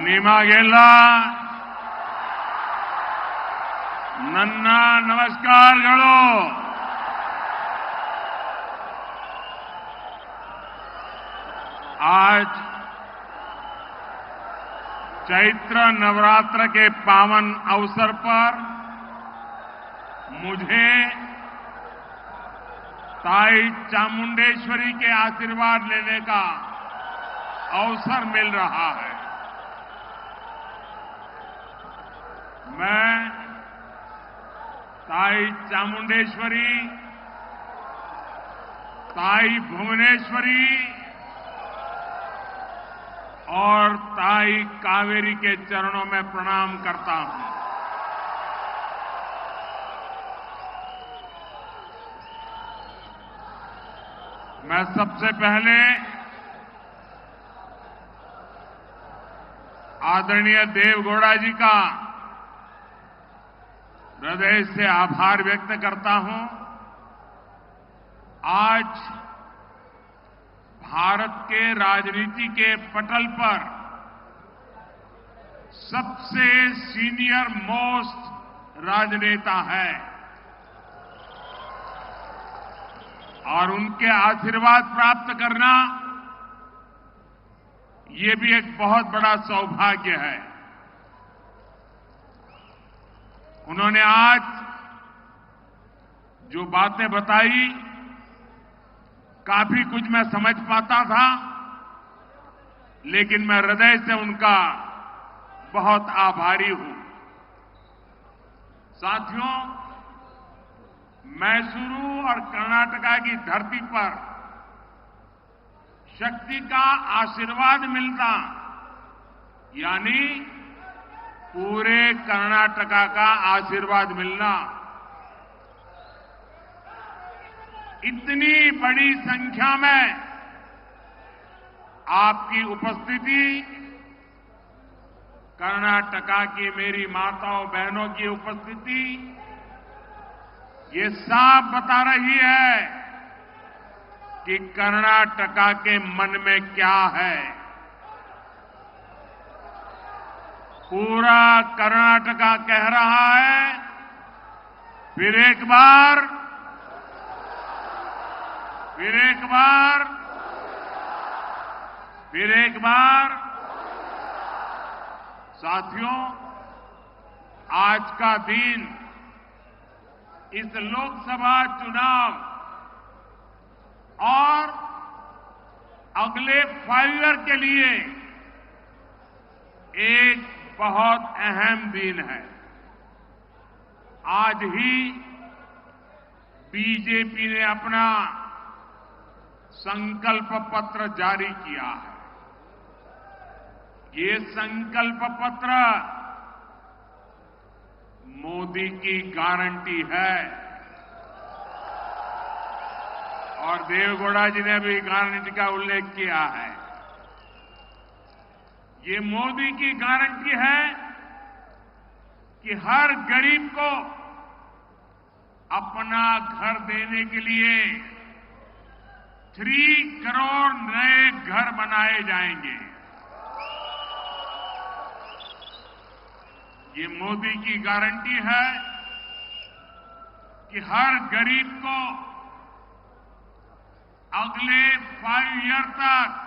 ನಿಮಗೆಲ್ಲ ನನ್ನ ನಮಸ್ಕಾರಗಳು. आज चैत्र नवरात्र के पावन अवसर पर मुझे ताई चामुंडेश्वरी के आशीर्वाद लेने का अवसर मिल रहा है. मैं ताई चामुंडेश्वरी, ताई भुवनेश्वरी और ताई कावेरी के चरणों में प्रणाम करता हूं. मैं सबसे पहले आदरणीय देवगौड़ा जी का हृदय से आभार व्यक्त करता हूं. आज भारत के राजनीति के पटल पर सबसे सीनियर मोस्ट राजनेता है और उनके आशीर्वाद प्राप्त करना ये भी एक बहुत बड़ा सौभाग्य है. उन्होंने आज जो बातें बताई, काफी कुछ मैं समझ पाता था, लेकिन मैं हृदय से उनका बहुत आभारी हूं. साथियों, मैसूरू और कर्नाटका की धरती पर शक्ति का आशीर्वाद मिलना यानी पूरे कर्नाटका का आशीर्वाद मिलना, इतनी बड़ी संख्या में आपकी उपस्थिति, कर्नाटका की मेरी माताओं बहनों की उपस्थिति, ये साफ बता रही है कि कर्नाटका के मन में क्या है. पूरा कर्नाटका कह रहा है, फिर एक बार, फिर एक बार, फिर एक बार. साथियों, आज का दिन इस लोकसभा चुनाव और अगले 5 ईयर के लिए एक बहुत अहम दिन है. आज ही बीजेपी ने अपना संकल्प पत्र जारी किया है. ये संकल्प पत्र मोदी की गारंटी है और देवगौड़ा जी ने भी गारंटी का उल्लेख किया है. ये मोदी की गारंटी है कि हर गरीब को अपना घर देने के लिए 3 करोड़ नए घर बनाए जाएंगे. ये मोदी की गारंटी है कि हर गरीब को अगले 5 ईयर तक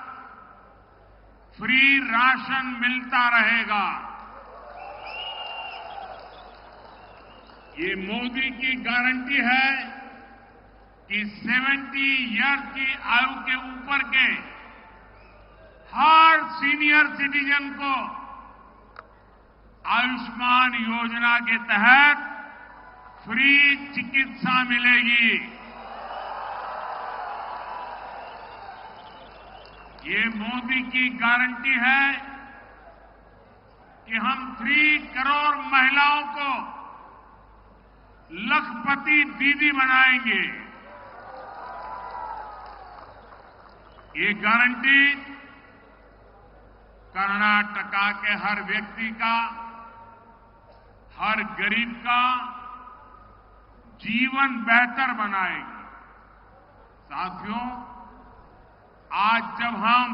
फ्री राशन मिलता रहेगा. ये मोदी की गारंटी है कि 70 ईयर की आयु के ऊपर के हर सीनियर सिटीजन को आयुष्मान योजना के तहत फ्री चिकित्सा मिलेगी. ये मोदी की गारंटी है कि हम 3 करोड़ महिलाओं को लखपति दीदी बनाएंगे. ये गारंटी कर्नाटका के हर व्यक्ति का, हर गरीब का जीवन बेहतर बनाएगी. साथियों, आज जब हम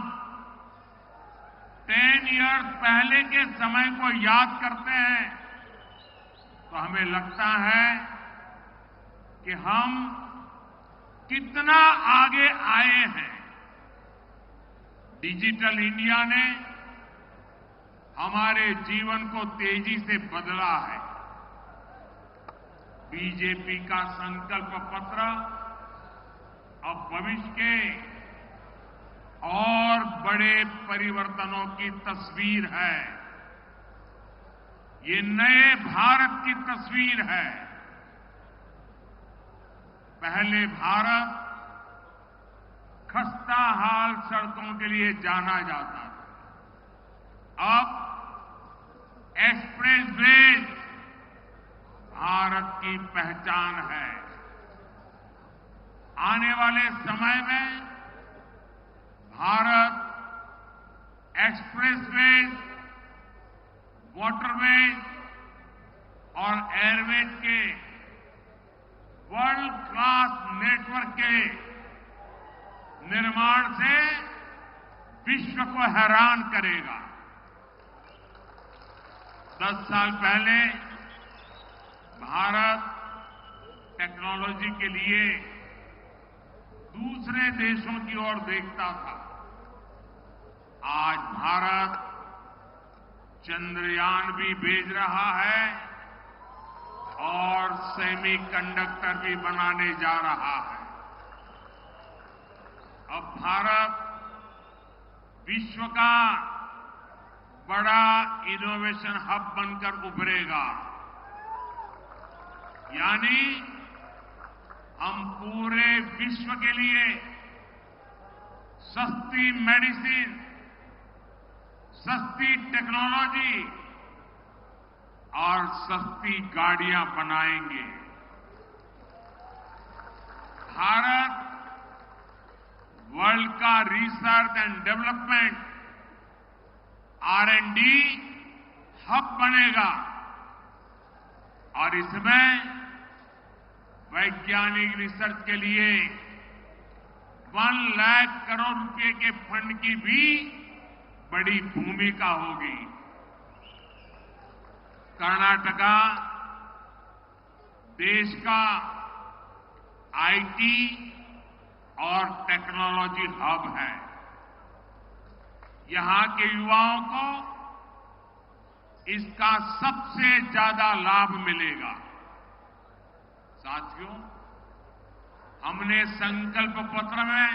10 इयर्स पहले के समय को याद करते हैं तो हमें लगता है कि हम कितना आगे आए हैं। डिजिटल इंडिया ने हमारे जीवन को तेजी से बदला है। बीजेपी का संकल्प पत्र अब भविष्य के और बड़े परिवर्तनों की तस्वीर है। ये नए भारत की तस्वीर है। पहले भारत खस्ता हाल सड़कों के लिए जाना जाता था। अब एक्सप्रेसवेज भारत की पहचान है। आने वाले समय में भारत एक्सप्रेसवेज, वाटरवेज और एयरवेज के वर्ल्ड क्लास नेटवर्क के निर्माण से विश्व को हैरान करेगा। 10 साल पहले भारत टेक्नोलॉजी के लिए दूसरे देशों की ओर देखता था। आज भारत चंद्रयान भी भेज रहा है और सेमीकंडक्टर भी बनाने जा रहा है। अब भारत विश्व का बड़ा इनोवेशन हब बनकर उभरेगा। यानी हम पूरे विश्व के लिए सस्ती मेडिसिन, सस्ती टेक्नोलॉजी और सस्ती गाड़ियां बनाएंगे। भारत वर्ल्ड का research and development R&D hub बनेगा और इसमें वैज्ञानिक रिसर्च के लिए 1 लाख करोड़ रुपए के फंड की भी बड़ी भूमिका होगी। कर्नाटका देश का IT और टेक्नोलॉजी हब है। यहां के युवाओं को इसका सबसे ज्यादा लाभ मिलेगा। साथियों, हमने संकल्प पत्र में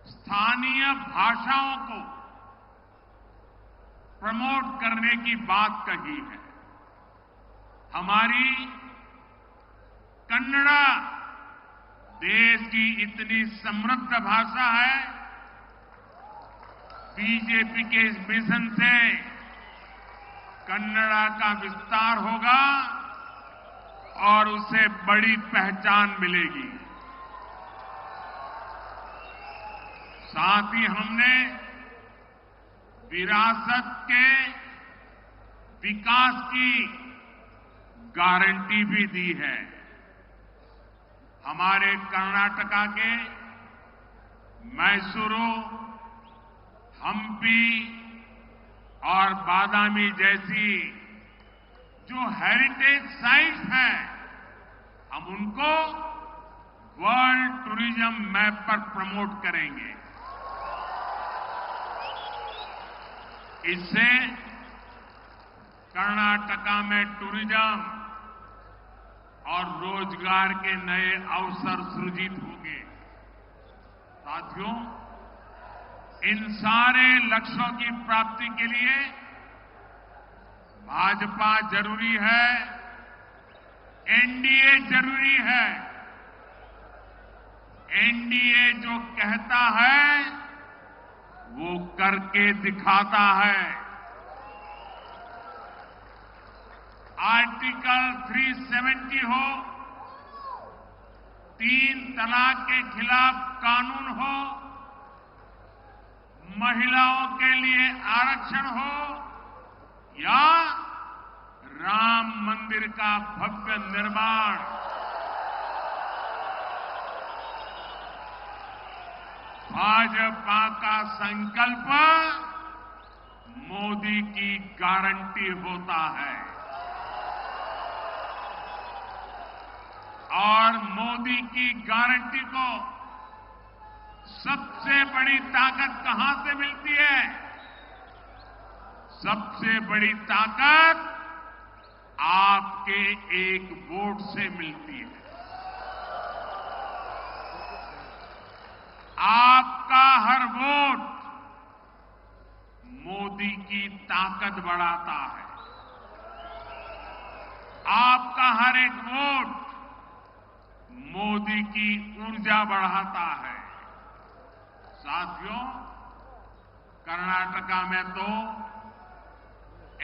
स्थानीय भाषाओं को प्रमोट करने की बात कही है। हमारी कन्नड़ा देश की इतनी समृद्ध भाषा है। बीजेपी के इस मिशन से कन्नड़ा का विस्तार होगा और उसे बड़ी पहचान मिलेगी। साथ ही हमने विरासत के विकास की गारंटी भी दी है। हमारे कर्नाटका के मैसूरू, हम्पी और बादामी जैसी जो हेरिटेज साइट्स हैं, हम उनको वर्ल्ड टूरिज्म मैप पर प्रमोट करेंगे। इससे कर्नाटका में टूरिज्म और रोजगार के नए अवसर सृजित होंगे। साथियों, इन सारे लक्ष्यों की प्राप्ति के लिए भाजपा जरूरी है, एनडीए जरूरी है। एनडीए जो कहता है वो करके दिखाता है। आर्टिकल 370 हो, 3 तलाक के खिलाफ कानून हो, महिलाओं के लिए आरक्षण हो या राम मंदिर का भव्य निर्माण, भाजपा का संकल्प मोदी की गारंटी होता है। और मोदी की गारंटी को सबसे बड़ी ताकत कहां से मिलती है? सबसे बड़ी ताकत आपके एक वोट से मिलती है। आपका हर वोट मोदी की ताकत बढ़ाता है। आपका हर एक वोट मोदी की ऊर्जा बढ़ाता है। साथियों, कर्नाटका में तो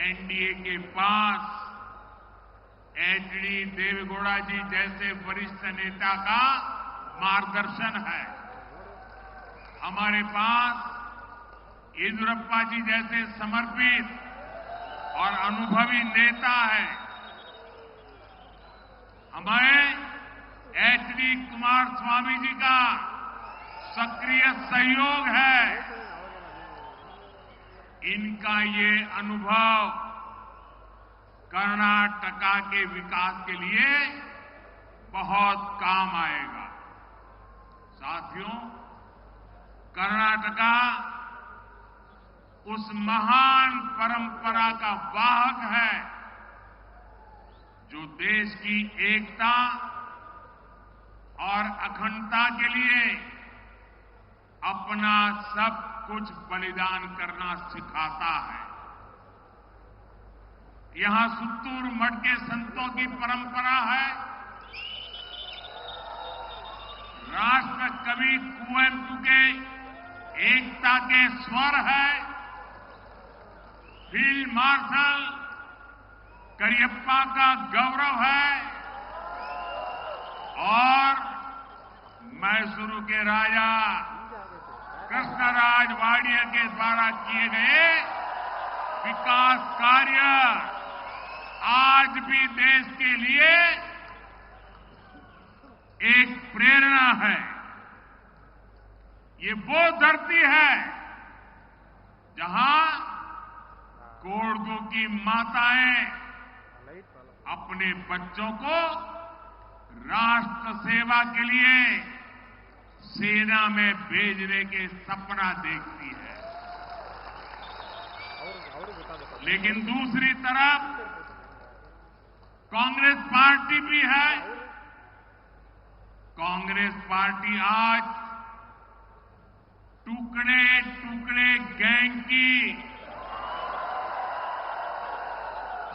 एनडीए के पास एचडी देवेगौड़ा जी जैसे वरिष्ठ नेता का मार्गदर्शन है। हमारे पास येदियुरप्पा जी जैसे समर्पित और अनुभवी नेता है। हमें एचडी कुमारस्वामी जी का सक्रिय सहयोग है। इनका ये अनुभव कर्नाटका के विकास के लिए बहुत काम आएगा। साथियों, कर्नाटका उस महान परंपरा का वाहक है जो देश की एकता और अखंडता के लिए अपना सब कुछ बलिदान करना सिखाता है। यहां सुत्तूर मठ के संतों की परंपरा है। राष्ट्र कवि कुवेंपु के एकता के स्वर है। फील्ड मार्शल करियप्पा का गौरव है। और मैसूरू के राजा कृष्णराज वाडिया के द्वारा किए गए विकास कार्य आज भी देश के लिए एक प्रेरणा है। ये वो धरती है जहां कोडगू की माताएं अपने बच्चों को राष्ट्र सेवा के लिए सेना में भेजने के सपना देखती है। लेकिन दूसरी तरफ कांग्रेस पार्टी भी है। कांग्रेस पार्टी आज टुकड़े टुकड़े गैंग की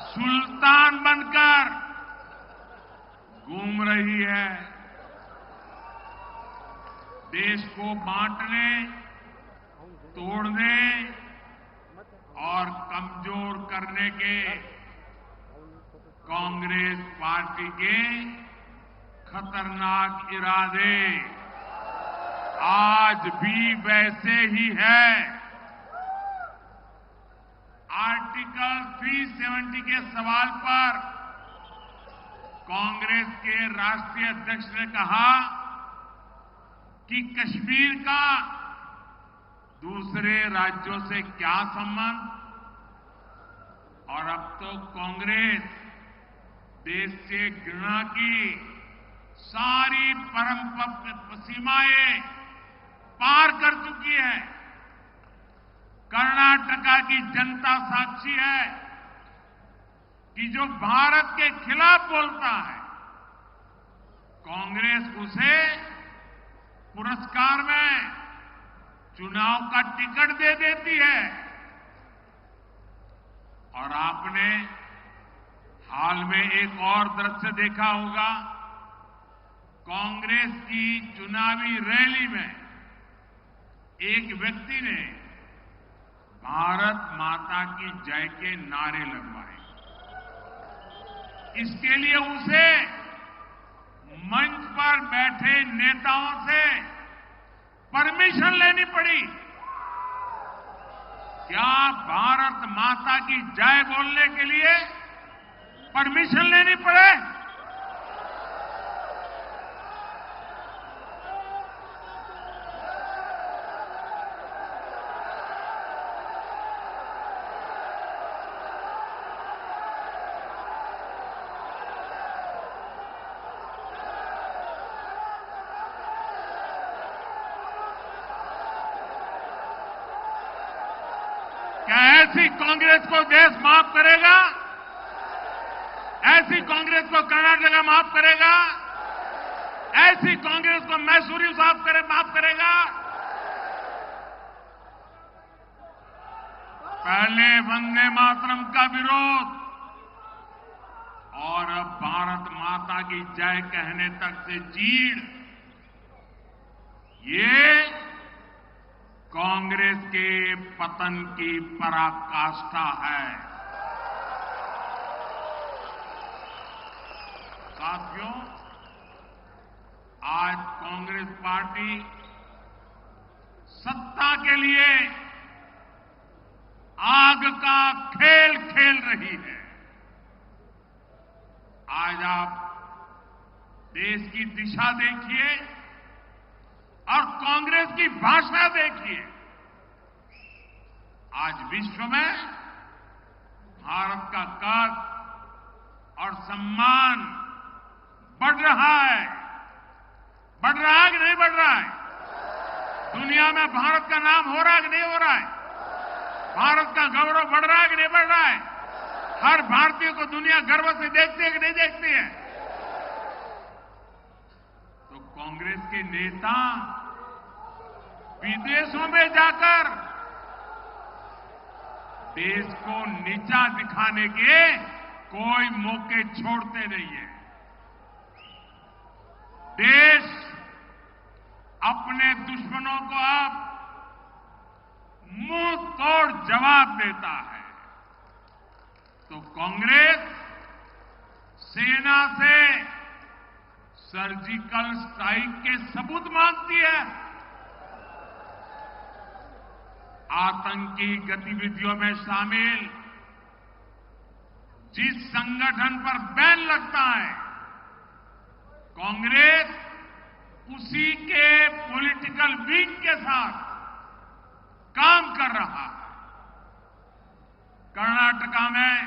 सुल्तान बनकर घूम रही है। देश को बांटने, तोड़ने और कमजोर करने के कांग्रेस पार्टी के खतरनाक इरादे आज भी वैसे ही है। आर्टिकल 370 के सवाल पर कांग्रेस के राष्ट्रीय अध्यक्ष ने कहा कि कश्मीर का दूसरे राज्यों से क्या संबंध। और अब तो कांग्रेस देश से घृणा की सारी परंपरा सीमाएं पार कर चुकी है। कर्नाटका की जनता साक्षी है कि जो भारत के खिलाफ बोलता है, कांग्रेस उसे पुरस्कार में चुनाव का टिकट दे देती है। और आपने हाल में एक और दृश्य देखा होगा। कांग्रेस की चुनावी रैली में एक व्यक्ति ने भारत माता की जय के नारे लगवाए। इसके लिए उसे मंच पर बैठे नेताओं से परमिशन लेनी पड़ी। क्या भारत माता की जय बोलने के लिए परमिशन लेनी पड़े? ऐसी कांग्रेस को देश माफ करेगा? ऐसी कांग्रेस को कर्नाटक माफ करेगा? ऐसी कांग्रेस को मैसूरी माफ करेगा? पहले वंदे मातरम का विरोध और अब भारत माता की जय कहने तक से चीड़, ये कांग्रेस के पतन की पराकाष्ठा है। साथियों, आज कांग्रेस पार्टी सत्ता के लिए आग का खेल खेल रही है। आज आप देश की दिशा देखिए और कांग्रेस की भाषा देखिए। आज विश्व में भारत का कद और सम्मान बढ़ रहा है। बढ़ रहा है कि नहीं बढ़ रहा है? दुनिया में भारत का नाम हो रहा है कि नहीं हो रहा है? भारत का गौरव बढ़ रहा है कि नहीं बढ़ रहा है? हर भारतीय को दुनिया गर्व से देखती है कि नहीं देखती है? तो कांग्रेस के नेता विदेशों में जाकर देश को नीचा दिखाने के कोई मौके छोड़ते नहीं है। देश अपने दुश्मनों को अब मुंह तोड़ जवाब देता है। तो कांग्रेस सेना से सर्जिकल स्ट्राइक के सबूत मांगती है। आतंकी गतिविधियों में शामिल जिस संगठन पर बैन लगता है, कांग्रेस उसी के पॉलिटिकल विंग के साथ काम कर रहा है। कर्नाटका में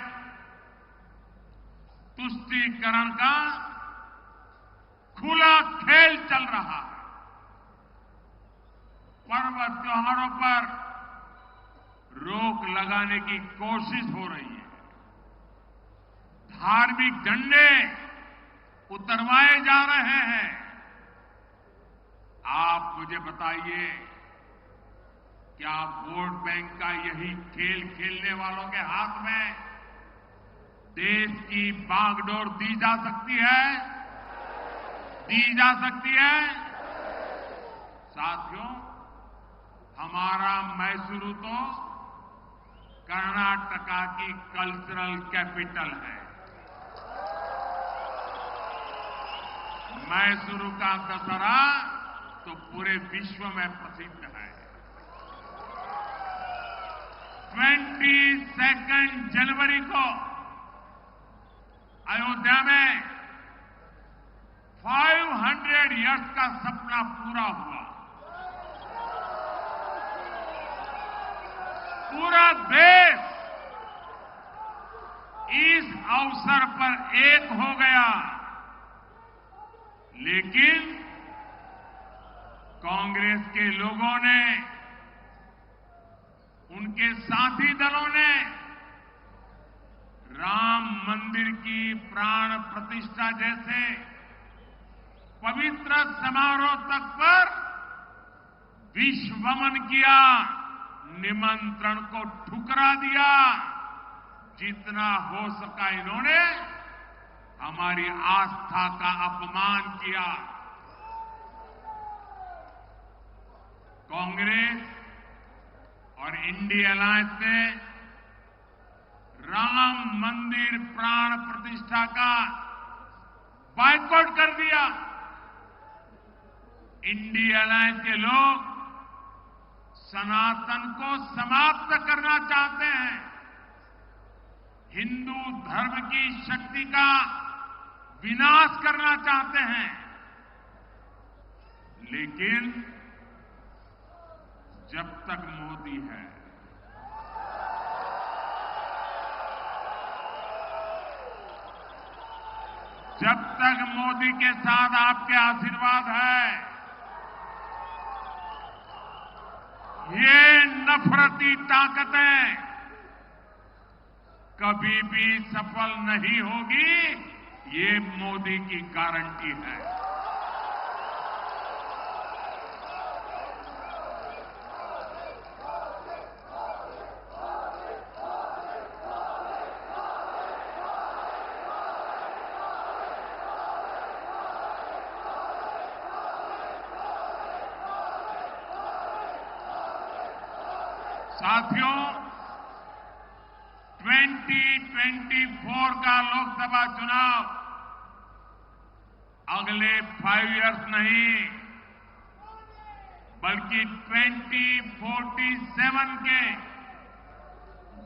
तुष्टीकरण का खुला खेल चल रहा है। पर्व त्योहारों पर रोक लगाने की कोशिश हो रही है। धार्मिक झंडे उतरवाए जा रहे हैं। आप मुझे बताइए, क्या वोट बैंक का यही खेल खेलने वालों के हाथ में देश की बागडोर दी जा सकती है? दी जा सकती है? साथियों, हमारा मैसूरू तो कर्नाटका की कल्चरल कैपिटल है। मैसूरू का दशहरा तो पूरे विश्व में प्रसिद्ध है। 22 जनवरी को अयोध्या में 500 इयर्स का सपना पूरा हुआ। पूरा देश इस अवसर पर एक हो गया। लेकिन कांग्रेस के लोगों ने, उनके साथी दलों ने राम मंदिर की प्राण प्रतिष्ठा जैसे पवित्र समारोह तक पर विश्वमन किया, निमंत्रण को ठुकरा दिया। जितना हो सका इन्होंने हमारी आस्था का अपमान किया। कांग्रेस और इंडिया अलायंस ने राम मंदिर प्राण प्रतिष्ठा का बायकॉट कर दिया। इंडिया अलायंस के लोग सनातन को समाप्त करना चाहते हैं। हिंदू धर्म की शक्ति का विनाश करना चाहते हैं। लेकिन जब तक मोदी है, जब तक मोदी के साथ आपके आशीर्वाद है, ये नफरती ताकतें कभी भी सफल नहीं होगी, ये मोदी की गारंटी है। साथियों, 2024 का लोकसभा चुनाव अगले 5 इयर्स नहीं, बल्कि 2047 के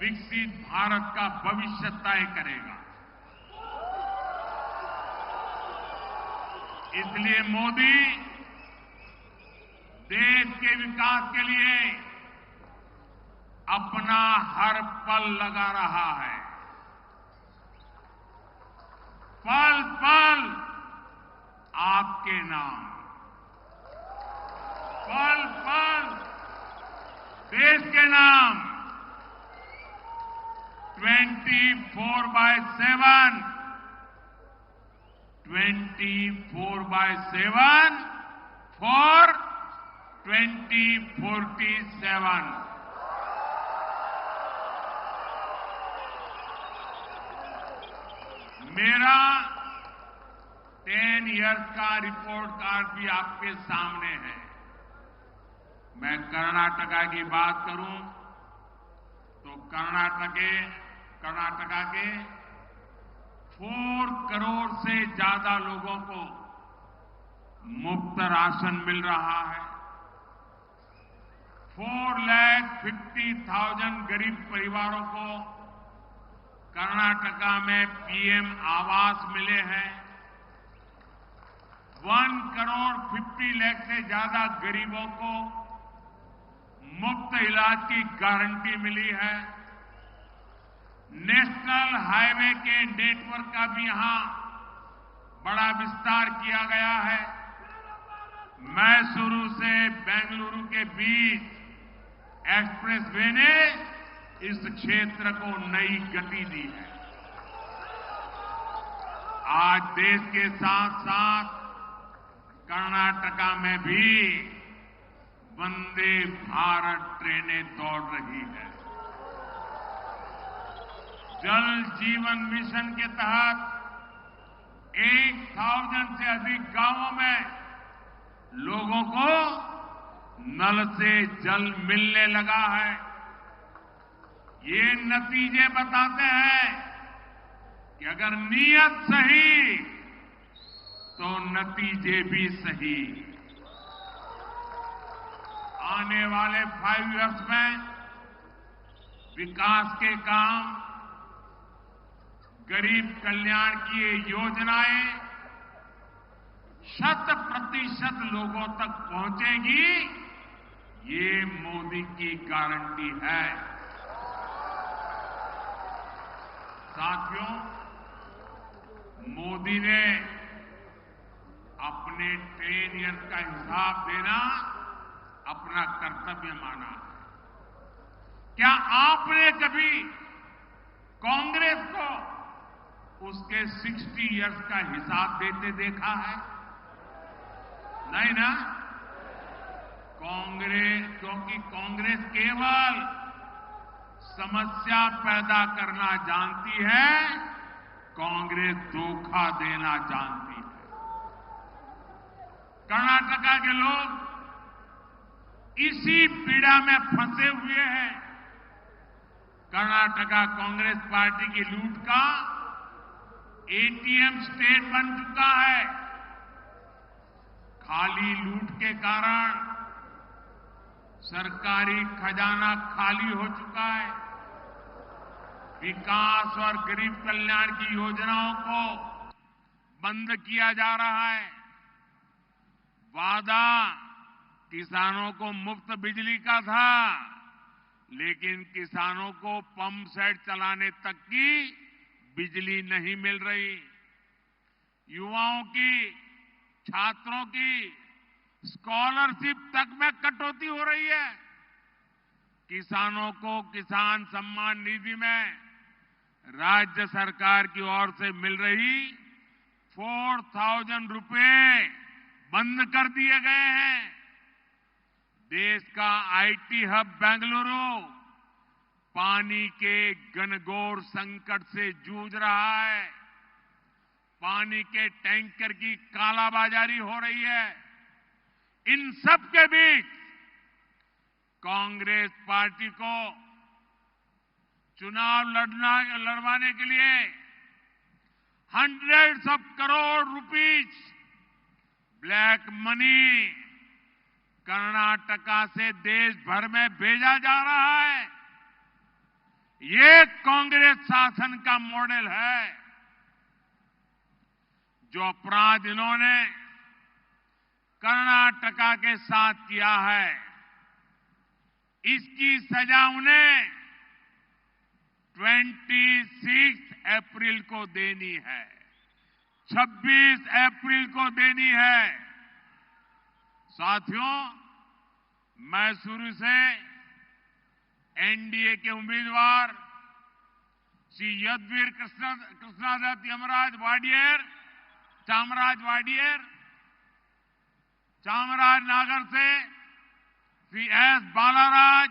विकसित भारत का भविष्य तय करेगा। इसलिए मोदी देश के विकास के लिए अपना हर पल लगा रहा है। पल पल आपके नाम, पल पल देश के नाम। 24/7 24/7 फॉर 2047। मेरा 10 इयर्स का रिपोर्ट कार्ड भी आपके सामने है। मैं कर्नाटका की बात करूं तो कर्नाटका के 4 करोड़ से ज्यादा लोगों को मुफ्त राशन मिल रहा है। 4,50,000 गरीब परिवारों को कर्नाटका में पीएम आवास मिले हैं। 1,50,00,000 से ज्यादा गरीबों को मुफ्त इलाज की गारंटी मिली है। नेशनल हाईवे के नेटवर्क का भी यहां बड़ा विस्तार किया गया है। मैसूरू से बेंगलुरु के बीच एक्सप्रेसवे ने इस क्षेत्र को नई गति दी है। आज देश के साथ साथ कर्नाटका में भी वंदे भारत ट्रेनें दौड़ रही है। जल जीवन मिशन के तहत 1,000 से अधिक गांवों में लोगों को नल से जल मिलने लगा है। ये नतीजे बताते हैं कि अगर नीयत सही तो नतीजे भी सही। आने वाले 5 इयर्स में विकास के काम, गरीब कल्याण की ये योजनाएं 100% लोगों तक पहुंचेगी, ये मोदी की गारंटी है। साथियों, मोदी ने अपने 10 इयर्स का हिसाब देना अपना कर्तव्य माना है। क्या आपने कभी कांग्रेस को उसके 60 इयर्स का हिसाब देते देखा है? नहीं ना? क्योंकि कांग्रेस केवल समस्या पैदा करना जानती है, कांग्रेस धोखा देना जानती है। कर्नाटका के लोग इसी पीड़ा में फंसे हुए हैं। कर्नाटका कांग्रेस पार्टी की लूट का एटीएम स्टेट बन चुका है। खाली लूट के कारण सरकारी खजाना खाली हो चुका है। विकास और गरीब कल्याण की योजनाओं को बंद किया जा रहा है। वादा किसानों को मुफ्त बिजली का था, लेकिन किसानों को पंप सेट चलाने तक की बिजली नहीं मिल रही। युवाओं की, छात्रों की स्कॉलरशिप तक में कटौती हो रही है। किसानों को किसान सम्मान निधि में राज्य सरकार की ओर से मिल रही 4,000 रुपए बंद कर दिए गए हैं। देश का आईटी हब बेंगलुरु पानी के घनघोर संकट से जूझ रहा है। पानी के टैंकर की कालाबाजारी हो रही है। इन सब के बीच कांग्रेस पार्टी को चुनाव लड़वाने के लिए hundreds of crore rupees black money Karnataka से देश भर में भेजा जा रहा है। ये कांग्रेस शासन का मॉडल है। जो अपराध इन्होंने कर्नाटका के साथ किया है, इसकी सजा उन्हें 26 अप्रैल को देनी है, 26 अप्रैल को देनी है। साथियों, मैं शुरू से एनडीए के उम्मीदवार श्री यदुवीर कृष्णदत्त चामराजनगर से श्री एस बालाराज,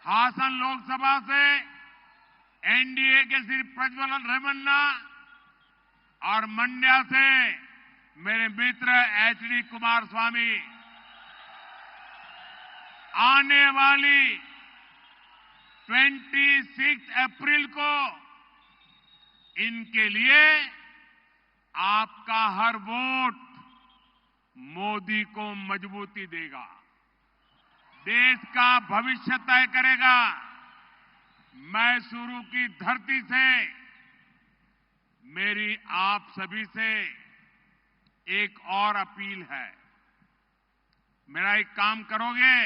हासन लोकसभा से एनडीए के श्री प्रज्वलन रेवन्ना और मंड्या से मेरे मित्र एचडी कुमारस्वामी आने वाली 26 अप्रैल को इनके लिए आपका हर वोट मोदी को मजबूती देगा, देश का भविष्य तय करेगा। मैसूरू की धरती से मेरी आप सभी से एक और अपील है। मेरा एक काम करोगे?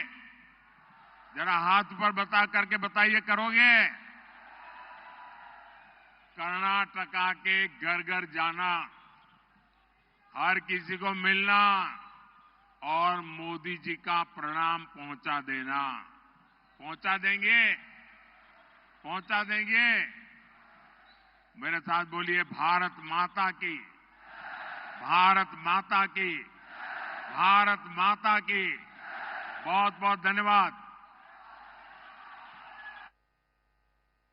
जरा हाथ पर बता करके बताइए, करोगे? कर्नाटका के घर घर जाना, हर किसी को मिलना और मोदी जी का प्रणाम पहुंचा देना। पहुंचा देंगे? पहुंचा देंगे? मेरे साथ बोलिए, भारत माता की, भारत माता की, भारत माता की। बहुत बहुत धन्यवाद।